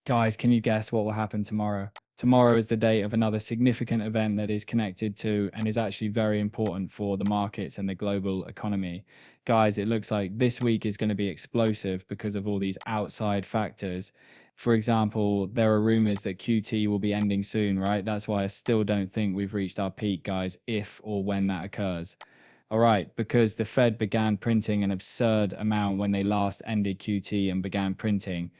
Guys, can you guess what will happen tomorrow? Tomorrow is the date of another significant event that is connected to and is actually very important for the markets and the global economy. Guys, it looks like this week is going to be explosive because of all these outside factors. For example, there are rumors that QT will be ending soon, right? That's why I still don't think we've reached our peak, guys, if or when that occurs. All right, because the Fed began printing an absurd amount when they last ended QT and began printing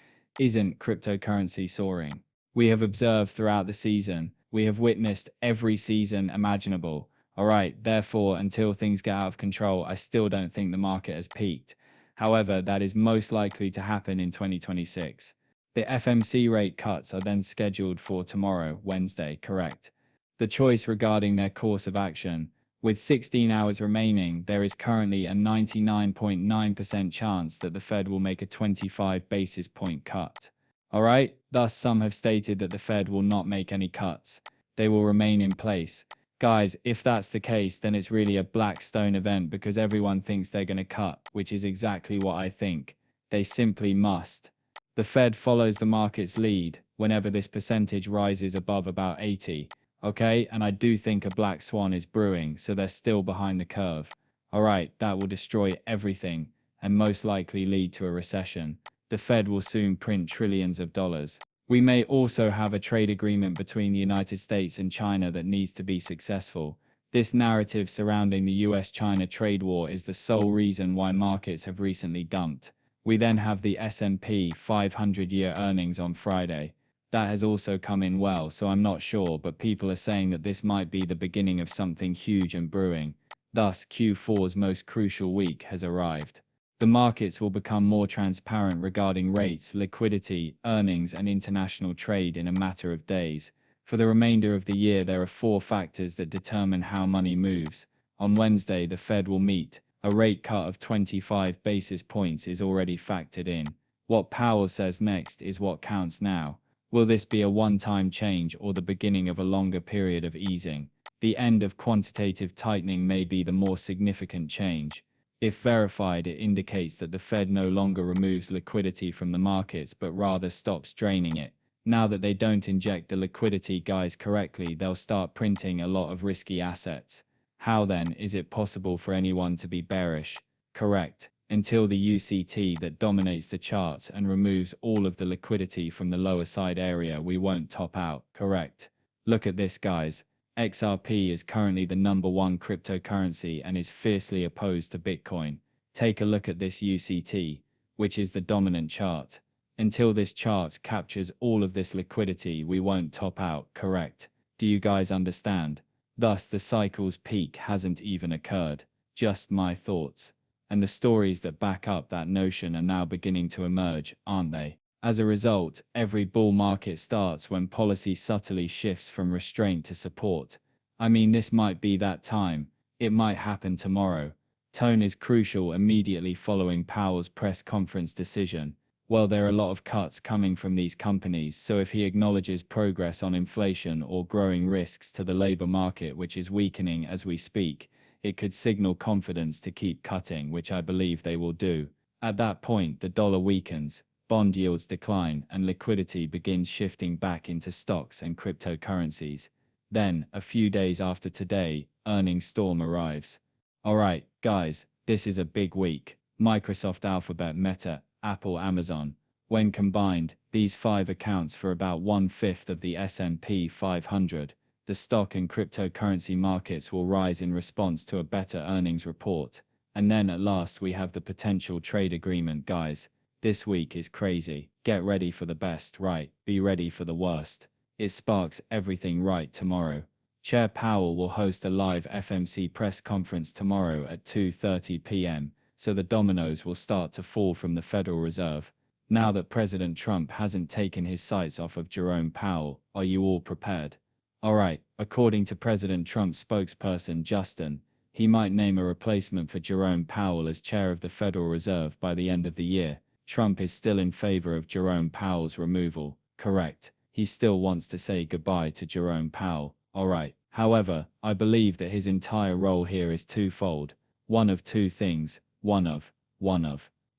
isn't cryptocurrency soaring. We have observed throughout the season. We have witnessed every season imaginable. All right, therefore, until things get out of control, I still don't think the market has peaked. However, that is most likely to happen in 2026. The FMC rate cuts are then scheduled for tomorrow, Wednesday, correct? The choice regarding their course of action. With 16 hours remaining, there is currently a 99.9% chance that the Fed will make a 25 basis point cut. All right? Thus, some have stated that the Fed will not make any cuts. They will remain in place. Guys, if that's the case, then it's really a black stone event because everyone thinks they're going to cut, which is exactly what I think. They simply must. The Fed follows the market's lead whenever this percentage rises above about 80. Okay, and I do think a black swan is brewing, so they're still behind the curve. All right, that will destroy everything and most likely lead to a recession. The Fed will soon print trillions of dollars. We may also have a trade agreement between the United States and China that needs to be successful. This narrative surrounding the US-China trade war is the sole reason why markets have recently dumped. We then have the S&P 500-year earnings on Friday. That has also come in well, so I'm not sure, but people are saying that this might be the beginning of something huge and brewing. Thus, Q4's most crucial week has arrived. The markets will become more transparent regarding rates, liquidity, earnings, and international trade in a matter of days. For the remainder of the year, there are four factors that determine how money moves. On Wednesday, the Fed will meet. A rate cut of 25 basis points is already factored in. What Powell says next is what counts now. Will this be a one-time change or the beginning of a longer period of easing? The end of quantitative tightening may be the more significant change. If verified, it indicates that the Fed no longer removes liquidity from the markets but rather stops draining it. Now that they don't inject the liquidity guys correctly, they'll start printing a lot of risky assets. How then is it possible for anyone to be bearish? Correct. Until the UCT that dominates the charts and removes all of the liquidity from the lower side area, we won't top out, correct? Look at this, guys. XRP is currently the #1 cryptocurrency and is fiercely opposed to Bitcoin. Take a look at this UCT, which is the dominant chart. Until this chart captures all of this liquidity, we won't top out, correct? Do you guys understand? Thus, the cycle's peak hasn't even occurred. Just my thoughts. And the stories that back up that notion are now beginning to emerge, aren't they? As a result, every bull market starts when policy subtly shifts from restraint to support. I mean, this might be that time. It might happen tomorrow. Tone is crucial immediately following Powell's press conference decision. Well, there are a lot of cuts coming from these companies, so if he acknowledges progress on inflation or growing risks to the labor market, which is weakening as we speak, it could signal confidence to keep cutting, which I believe they will do. At that point, the dollar weakens, bond yields decline, and liquidity begins shifting back into stocks and cryptocurrencies. Then, a few days after today, earnings storm arrives. Alright, guys, this is a big week. Microsoft, Alphabet, Meta, Apple, Amazon. When combined, these five accounts for about 1/5 of the S&P 500. The stock and cryptocurrency markets will rise in response to a better earnings report. And then at last we have the potential trade agreement, guys. This week is crazy. Get ready for the best, right? Be ready for the worst. It sparks everything right tomorrow. Chair Powell will host a live FMC press conference tomorrow at 2:30 p.m., so the dominoes will start to fall from the Federal Reserve. Now that President Trump hasn't taken his sights off of Jerome Powell, are you all prepared? Alright, according to President Trump's spokesperson Justin, he might name a replacement for Jerome Powell as chair of the Federal Reserve by the end of the year. Trump is still in favor of Jerome Powell's removal, correct? He still wants to say goodbye to Jerome Powell, alright. However, I believe that his entire role here is twofold. One of two things, one of.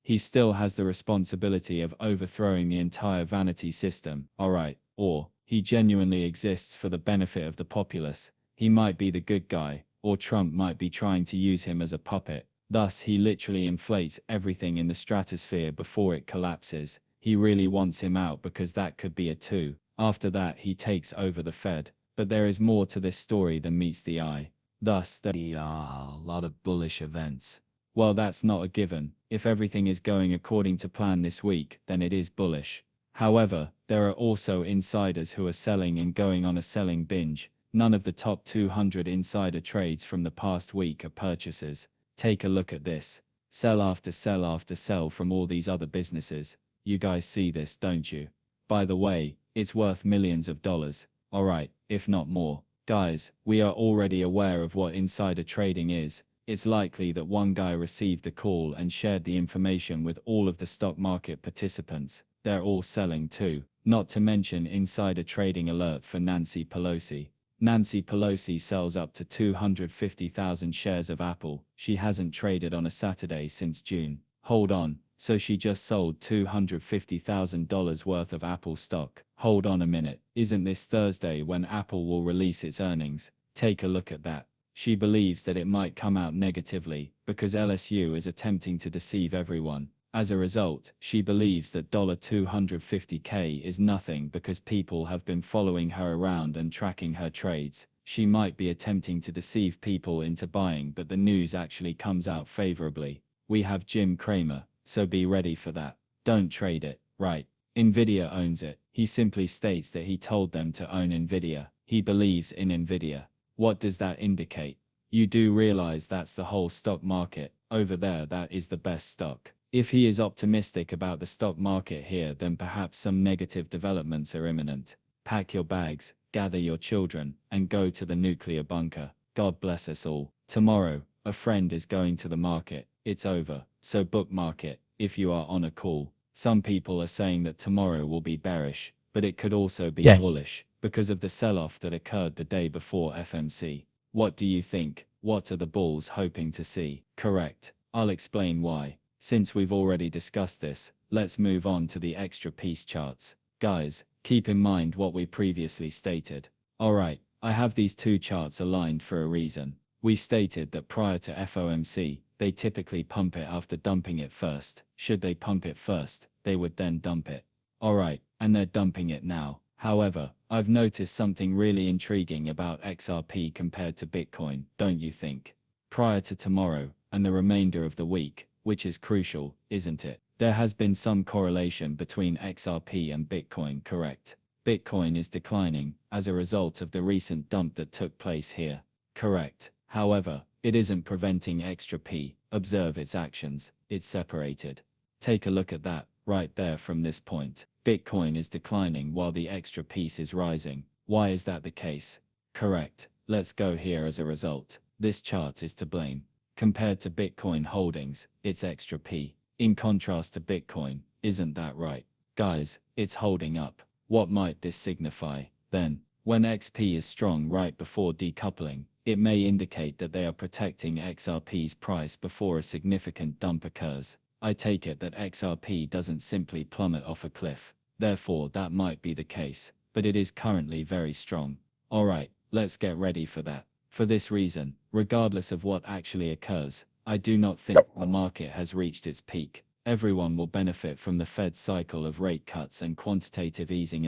he still has the responsibility of overthrowing the entire vanity system, alright, or he genuinely exists for the benefit of the populace. He might be the good guy, or Trump might be trying to use him as a puppet. Thus, he literally inflates everything in the stratosphere before it collapses. He really wants him out because that could be a 2. After that, he takes over the Fed. But there is more to this story than meets the eye. Thus, there are a lot of bullish events. Well, that's not a given. If everything is going according to plan this week, then it is bullish. However, there are also insiders who are selling and going on a selling binge. None of the top 200 insider trades from the past week are purchases. Take a look at this. Sell after sell after sell from all these other businesses. You guys see this, don't you? By the way, it's worth millions of dollars. Alright, if not more. Guys, we are already aware of what insider trading is. It's likely that one guy received the call and shared the information with all of the stock market participants. They're all selling too. Not to mention insider trading alert for Nancy Pelosi. Nancy Pelosi sells up to 250,000 shares of Apple. She hasn't traded on a Saturday since June. Hold on, so she just sold $250,000 worth of Apple stock. Hold on a minute, isn't this Thursday when Apple will release its earnings? Take a look at that. She believes that it might come out negatively because LSU is attempting to deceive everyone. As a result, she believes that $250K is nothing because people have been following her around and tracking her trades. She might be attempting to deceive people into buying, but the news actually comes out favorably. We have Jim Cramer, so be ready for that. Don't trade it, right? Nvidia owns it. He simply states that he told them to own Nvidia. He believes in Nvidia. What does that indicate? You do realize that's the whole stock market. Over there, that is the best stock. If he is optimistic about the stock market here, then perhaps some negative developments are imminent. Pack your bags, gather your children, and go to the nuclear bunker. God bless us all. Tomorrow, a friend is going to the market. It's over, so bookmark it if you are on a call. Some people are saying that tomorrow will be bearish, but it could also be bullish because of the sell-off that occurred the day before FMC. What do you think? What are the bulls hoping to see? Correct. I'll explain why. Since we've already discussed this, let's move on to the extra piece charts. Guys, keep in mind what we previously stated. Alright, I have these two charts aligned for a reason. We stated that prior to FOMC, they typically pump it after dumping it first. Should they pump it first, they would then dump it. Alright, and they're dumping it now. However, I've noticed something really intriguing about XRP compared to Bitcoin, don't you think? Prior to tomorrow, and the remainder of the week, which is crucial, isn't it? There has been some correlation between XRP and Bitcoin, correct? Bitcoin is declining as a result of the recent dump that took place here. Correct. However, it isn't preventing XRP. Observe its actions. It's separated. Take a look at that, right there from this point. Bitcoin is declining while the extra piece is rising. Why is that the case? Correct. Let's go here as a result. This chart is to blame. Compared to Bitcoin holdings, it's extra P. In contrast to Bitcoin, isn't that right? Guys, it's holding up. What might this signify? Then, when XP is strong right before decoupling, it may indicate that they are protecting XRP's price before a significant dump occurs. I take it that XRP doesn't simply plummet off a cliff. Therefore, that might be the case, but it is currently very strong. Alright, let's get ready for that. For this reason, regardless of what actually occurs, I do not think the market has reached its peak. Everyone will benefit from the Fed's cycle of rate cuts and quantitative easing